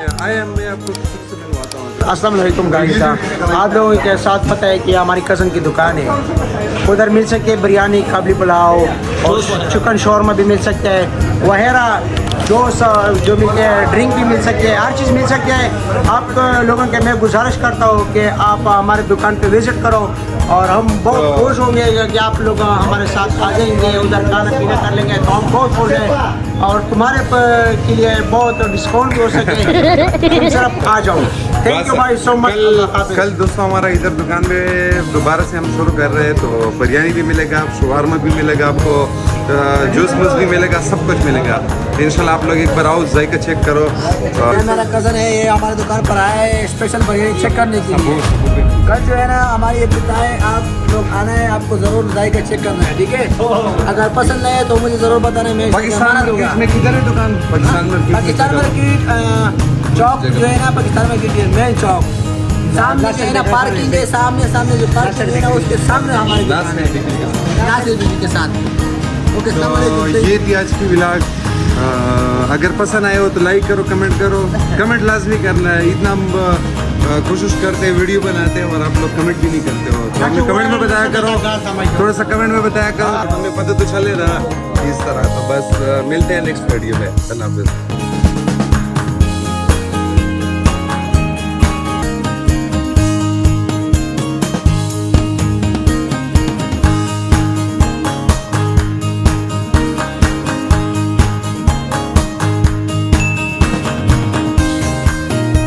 मैं आपको सबसे मिलवाता हूँ। अस्सलाम वालेकुम गाइस, आप लोगों के साथ पता है कि हमारी कज़न की दुकान है, उधर मिल सकती है बिरयानी, काबली पुलाव और चिकन शौरमा भी मिल सकता है, वगैरह जो मिलते हैं, ड्रिंक भी मिल सकती है, हर चीज़ मिल सकती है। आप लोगों के मैं गुजारिश करता हूँ कि आप हमारे दुकान पे विज़िट करो और हम बहुत खुश होंगे कि आप लोग हमारे साथ आ जाएंगे, उधर खाना पीना कर लेंगे तो हम बहुत खुश हैं और तुम्हारे के लिए बहुत डिस्काउंट भी हो सके। तुम सिर्फ आ जाओ। थैंक यू भाई सो मच। कल दोस्तों हमारा इधर दुकान में दोबारा से हम शुरू कर रहे हैं, तो बिरयानी भी मिलेगा, शवारमा भी मिलेगा, आपको जूस वूस भी मिलेगा, सब कुछ मिलेगा। इंशाल्लाह आप लोग एक बार आओ, जायका चेक करो। ये मेरा कज़न है, ये हमारी दुकान पर आया है स्पेशल बिरयानी चेक करने के लिए। कल जो है ना हमारी ये बताएं, आप लोग आना है, आपको ज़रूर जायका चेक करना है, ठीक है। अगर पसंद है तो मुझे ज़रूर बताना, मैं पाकिस्तान में किधर है दुकान? पाकिस्तान मार्केट चौक जो है ना, पाकिस्तान मार्केट मेन चौक सामने जो है ना पार्किंग है, सामने जो पार्किंग है ना उसके सामने हमारी दुकान है, नासिर बीवी के साथ। ओके, तो ये थी आज की व्लॉग। अगर पसंद आए हो तो लाइक करो, कमेंट करो, कमेंट लाजमी करना है। इतना हम कोशिश करते हैं, वीडियो बनाते हैं और आप लोग कमेंट भी नहीं करते हो, तो हमें कमेंट में बताया करो, थोड़ा सा कमेंट में बताया करो, हमें पता तो चले ना इस तरह। तो बस मिलते हैं नेक्स्ट वीडियो में। अल्लाह हाफिज़।